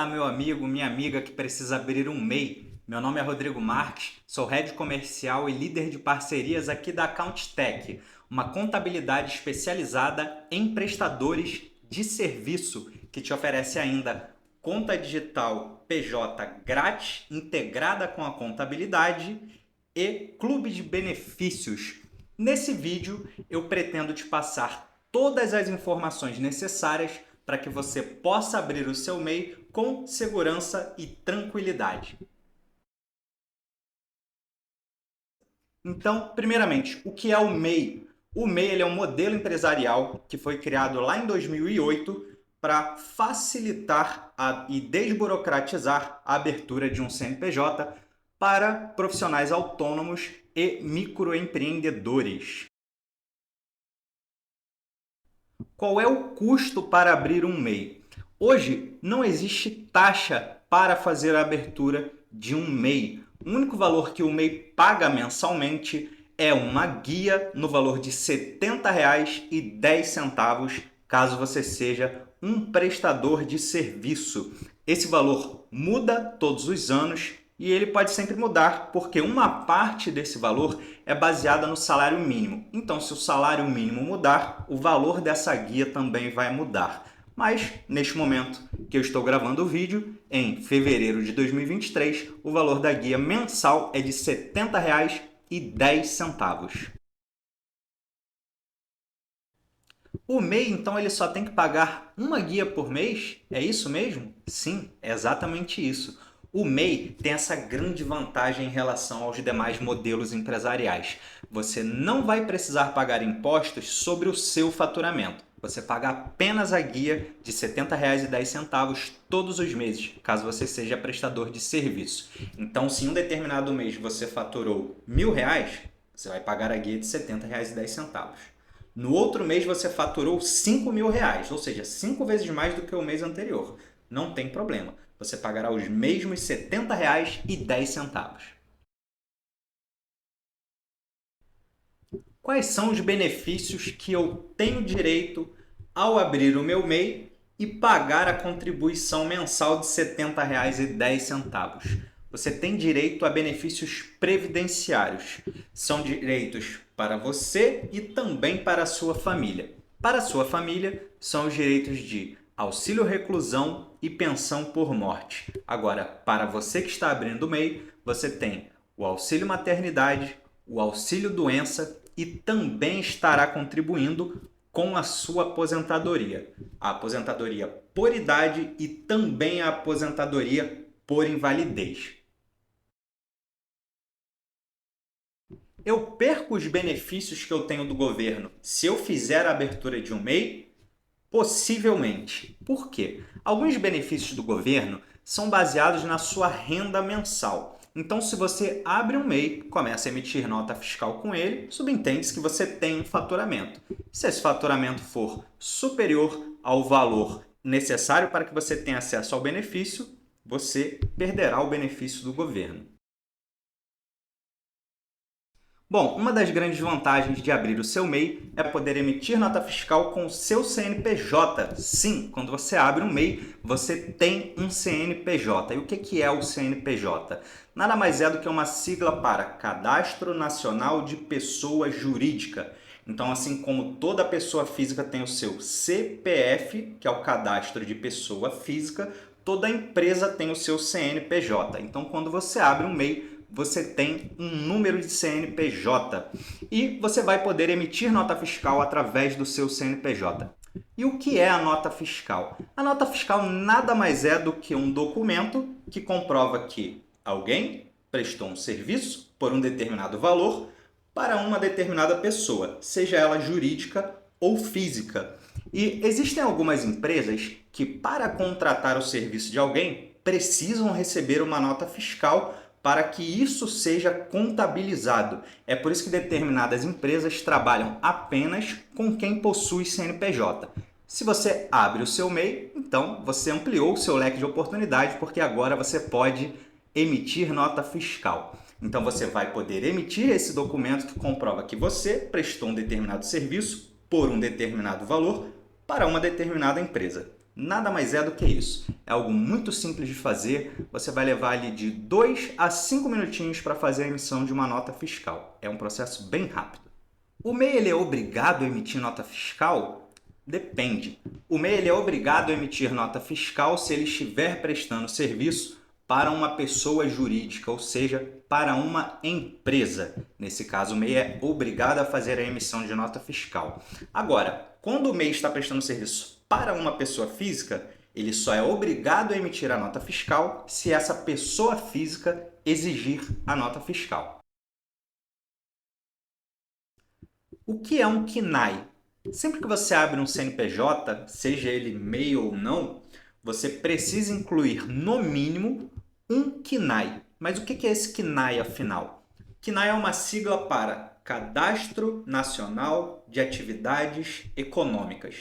meu amigo, minha amiga que precisa abrir um MEI. Meu nome é Rodrigo Marques, sou Head Comercial e líder de parcerias aqui da AccountTech, uma contabilidade especializada em prestadores de serviço que te oferece ainda conta digital PJ grátis, integrada com a contabilidade e clube de benefícios. Nesse vídeo, eu pretendo te passar todas as informações necessárias para que você possa abrir o seu MEI com segurança e tranquilidade. Então, primeiramente, o que é o MEI? O MEI ele é um modelo empresarial que foi criado lá em 2008 para facilitar e desburocratizar a abertura de um CNPJ para profissionais autônomos e microempreendedores. Qual é o custo para abrir um MEI? Hoje não existe taxa para fazer a abertura de um MEI. O único valor que o MEI paga mensalmente é uma guia no valor de R$ 70,10, caso você seja um prestador de serviço. Esse valor muda todos os anos e ele pode sempre mudar, porque uma parte desse valor é baseada no salário mínimo. Então, se o salário mínimo mudar, o valor dessa guia também vai mudar. Mas, neste momento que eu estou gravando o vídeo, em fevereiro de 2023, o valor da guia mensal é de R$ 70,10. O MEI, então, ele só tem que pagar uma guia por mês? É isso mesmo? Sim, é exatamente isso. O MEI tem essa grande vantagem em relação aos demais modelos empresariais. Você não vai precisar pagar impostos sobre o seu faturamento. Você paga apenas a guia de R$ 70,10 todos os meses, caso você seja prestador de serviço. Então, se em um determinado mês você faturou R$ 1.000, você vai pagar a guia de R$ 70,10. No outro mês você faturou R$ 5.000, ou seja, 5 vezes mais do que o mês anterior. Não tem problema, você pagará os mesmos R$ 70,10. Quais são os benefícios que eu tenho direito ao abrir o meu MEI e pagar a contribuição mensal de R$ 70,10? Você tem direito a benefícios previdenciários. São direitos para você e também para a sua família. Para a sua família, são os direitos de auxílio reclusão e pensão por morte. Agora, para você que está abrindo o MEI, você tem o auxílio maternidade, o auxílio doença e também estará contribuindo com a sua aposentadoria. A aposentadoria por idade e também a aposentadoria por invalidez. Eu perco os benefícios que eu tenho do governo se eu fizer a abertura de um MEI? Possivelmente. Por quê? Alguns benefícios do governo são baseados na sua renda mensal. Então, se você abre um MEI, começa a emitir nota fiscal com ele, subentende-se que você tem um faturamento. Se esse faturamento for superior ao valor necessário para que você tenha acesso ao benefício, você perderá o benefício do governo. Bom, uma das grandes vantagens de abrir o seu MEI é poder emitir nota fiscal com o seu CNPJ. Sim, quando você abre um MEI, você tem um CNPJ. E o que é o CNPJ? Nada mais é do que uma sigla para Cadastro Nacional de Pessoa Jurídica. Então, assim como toda pessoa física tem o seu CPF, que é o Cadastro de Pessoa Física, toda empresa tem o seu CNPJ. Então, quando você abre um MEI, você tem um número de CNPJ e você vai poder emitir nota fiscal através do seu CNPJ. E o que é a nota fiscal? A nota fiscal nada mais é do que um documento que comprova que alguém prestou um serviço por um determinado valor para uma determinada pessoa, seja ela jurídica ou física. E existem algumas empresas que, para contratar o serviço de alguém, precisam receber uma nota fiscal para que isso seja contabilizado. É por isso que determinadas empresas trabalham apenas com quem possui CNPJ. Se você abre o seu MEI, então você ampliou o seu leque de oportunidades, porque agora você pode emitir nota fiscal. Então você vai poder emitir esse documento que comprova que você prestou um determinado serviço por um determinado valor para uma determinada empresa. nada mais é do que isso. É algo muito simples de fazer, você vai levar ali de 2 a 5 minutinhos para fazer a emissão de uma nota fiscal. É um processo bem rápido. O MEI ele é obrigado a emitir nota fiscal? Depende. O MEI ele é obrigado a emitir nota fiscal se ele estiver prestando serviço para uma pessoa jurídica, ou seja, para uma empresa. Nesse caso, o MEI é obrigado a fazer a emissão de nota fiscal. Agora, quando o MEI está prestando serviço para uma pessoa física, ele só é obrigado a emitir a nota fiscal se essa pessoa física exigir a nota fiscal. O que é um KNAI? Sempre que você abre um CNPJ, seja ele MEI ou não, você precisa incluir no mínimo um KNAI. Mas o que é esse KNAI afinal? KNAI é uma sigla para Cadastro Nacional de Atividades Econômicas.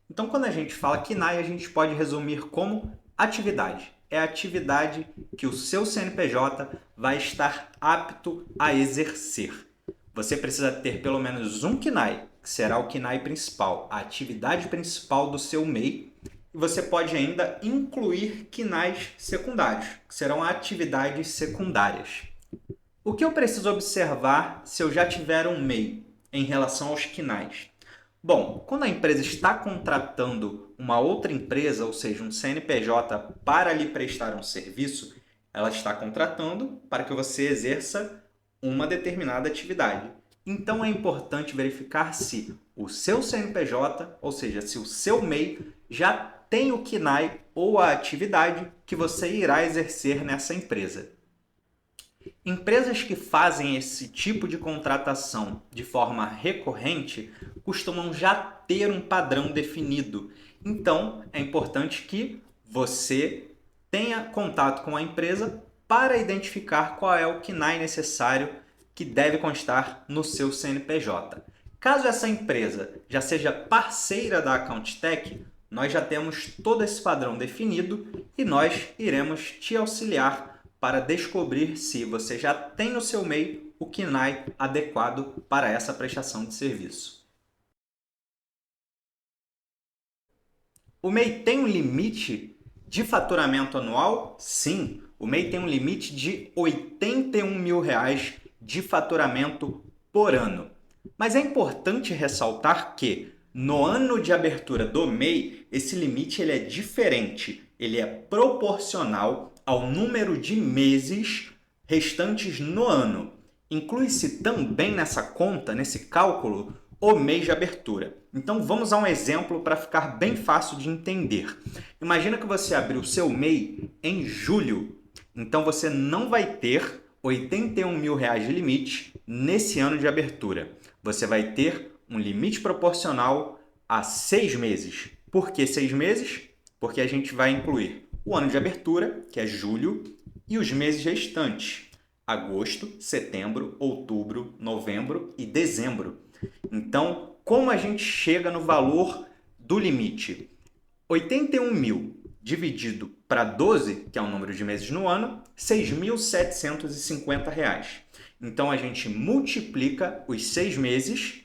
Então, quando a gente fala KNAI, a gente pode resumir como atividade. É a atividade que o seu CNPJ vai estar apto a exercer. Você precisa ter pelo menos um KNAI, que será o KNAI principal, a atividade principal do seu MEI. E você pode ainda incluir KNAIs secundários, que serão atividades secundárias. O que eu preciso observar se eu já tiver um MEI em relação aos KNAIs? Bom, quando a empresa está contratando uma outra empresa, ou seja, um CNPJ, para lhe prestar um serviço, ela está contratando para que você exerça uma determinada atividade. Então é importante verificar se o seu CNPJ, ou seja, se o seu MEI já tem o KNAI ou a atividade que você irá exercer nessa empresa. Empresas que fazem esse tipo de contratação de forma recorrente costumam já ter um padrão definido. Então, é importante que você tenha contato com a empresa para identificar qual é o KNAI necessário que deve constar no seu CNPJ. Caso essa empresa já seja parceira da AccountTech, nós já temos todo esse padrão definido e nós iremos te auxiliar para descobrir se você já tem no seu MEI o KNAI adequado para essa prestação de serviço. O MEI tem um limite de faturamento anual? Sim, o MEI tem um limite de R$ 81 mil de faturamento por ano. Mas é importante ressaltar que no ano de abertura do MEI, esse limite ele é diferente, ele é proporcional ao número de meses restantes no ano. Inclui-se também nessa conta, nesse cálculo, o mês de abertura. Então vamos a um exemplo para ficar bem fácil de entender. Imagina que você abriu o seu MEI em julho, então você não vai ter R$ 81 mil de limite nesse ano de abertura. Você vai ter um limite proporcional a 6 meses. Por que 6 meses? Porque a gente vai incluir o ano de abertura, que é julho, e os meses restantes, agosto, setembro, outubro, novembro e dezembro. Então, como a gente chega no valor do limite? 81 mil dividido para 12, que é o número de meses no ano, R$ 6.750. Então, a gente multiplica os 6 meses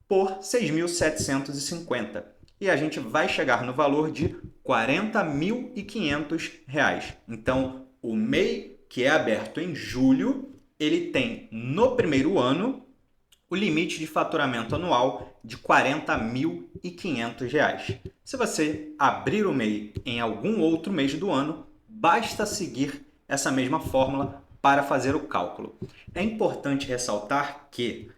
por 6.750 e a gente vai chegar no valor de R$ 40.500. Então, o MEI, que é aberto em julho, ele tem no primeiro ano o limite de faturamento anual de R$ 40.500. Se você abrir o MEI em algum outro mês do ano, basta seguir essa mesma fórmula para fazer o cálculo. É importante ressaltar que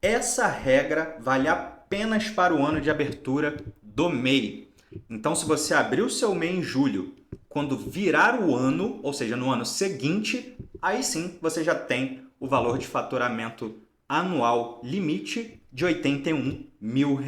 essa regra vale apenas para o ano de abertura do MEI. Então, se você abrir o seu MEI em julho, quando virar o ano, ou seja, no ano seguinte, aí sim você já tem o valor de faturamento anual limite de R$ 81 mil.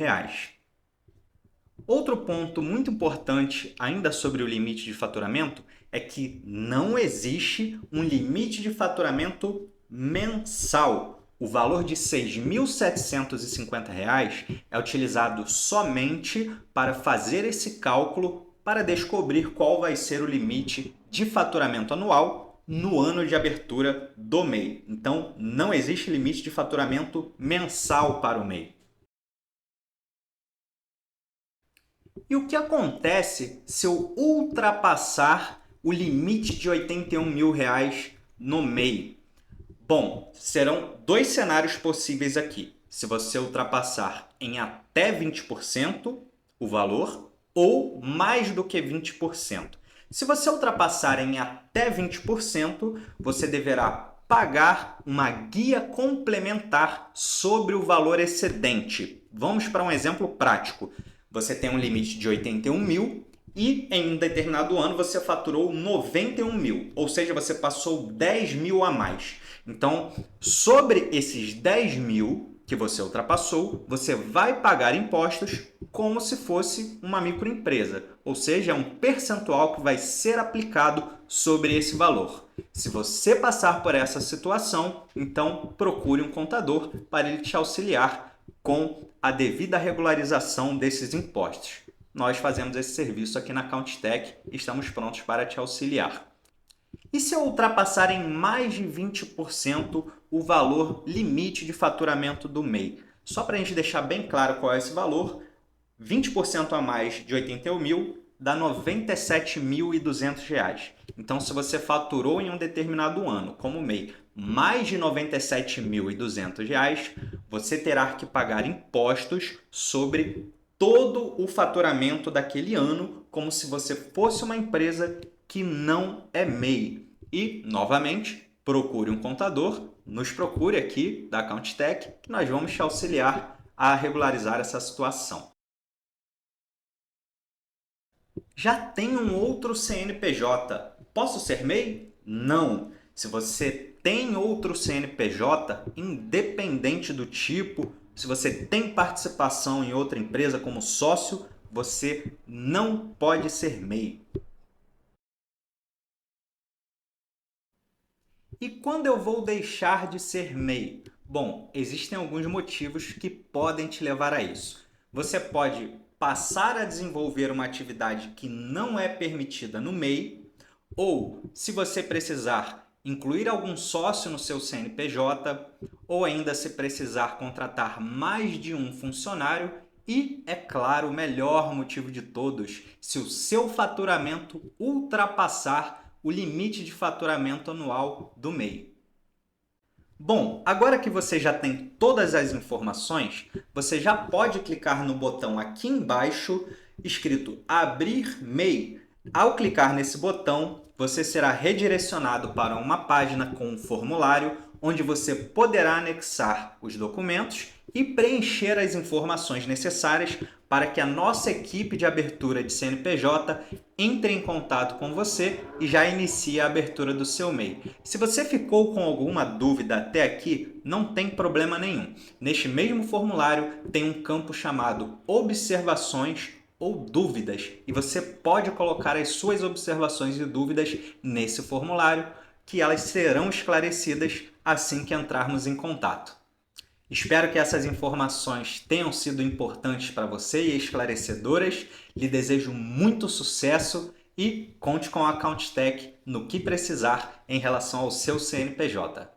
Outro ponto muito importante ainda sobre o limite de faturamento é que não existe um limite de faturamento mensal. O valor de R$ 6.750 é utilizado somente para fazer esse cálculo para descobrir qual vai ser o limite de faturamento anual no ano de abertura do MEI. Então, não existe limite de faturamento mensal para o MEI. E o que acontece se eu ultrapassar o limite de R$ 81.000 no MEI? Bom, serão dois cenários possíveis aqui. Se você ultrapassar em até 20% o valor ou mais do que 20%. Se você ultrapassar em até 20%, você deverá pagar uma guia complementar sobre o valor excedente. Vamos para um exemplo prático. Você tem um limite de 81 mil e em um determinado ano você faturou 91 mil, ou seja, você passou 10 mil a mais. Então, sobre esses 10 mil que você ultrapassou, você vai pagar impostos como se fosse uma microempresa, ou seja, é um percentual que vai ser aplicado sobre esse valor. Se você passar por essa situação, então procure um contador para ele te auxiliar com a devida regularização desses impostos. Nós fazemos esse serviço aqui na CountTech e estamos prontos para te auxiliar. E se eu ultrapassar em mais de 20% o valor limite de faturamento do MEI? Só para a gente deixar bem claro qual é esse valor, 20% a mais de 81 mil dá R$ 97.200. Então, se você faturou em um determinado ano, como MEI, mais de R$ 97.200, você terá que pagar impostos sobre todo o faturamento daquele ano, como se você fosse uma empresa que não é MEI. E, novamente, procure um contador, nos procure aqui da CountTech, que nós vamos te auxiliar a regularizar essa situação. Já tem um outro CNPJ. Posso ser MEI? Não. Se você tem outro CNPJ, independente do tipo, se você tem participação em outra empresa como sócio, você não pode ser MEI. E quando eu vou deixar de ser MEI? Bom, existem alguns motivos que podem te levar a isso. Você pode passar a desenvolver uma atividade que não é permitida no MEI, ou, se você precisar, incluir algum sócio no seu CNPJ, ou ainda se precisar contratar mais de um funcionário e, é claro, o melhor motivo de todos, se o seu faturamento ultrapassar o limite de faturamento anual do MEI. Bom, agora que você já tem todas as informações, você já pode clicar no botão aqui embaixo escrito Abrir MEI. Ao clicar nesse botão, você será redirecionado para uma página com um formulário onde você poderá anexar os documentos e preencher as informações necessárias para que a nossa equipe de abertura de CNPJ entre em contato com você e já inicie a abertura do seu MEI. Se você ficou com alguma dúvida até aqui, não tem problema nenhum. Neste mesmo formulário tem um campo chamado Observações ou Dúvidas e você pode colocar as suas observações e dúvidas nesse formulário que elas serão esclarecidas assim que entrarmos em contato. Espero que essas informações tenham sido importantes para você e esclarecedoras. Lhe desejo muito sucesso e conte com a CountTech no que precisar em relação ao seu CNPJ.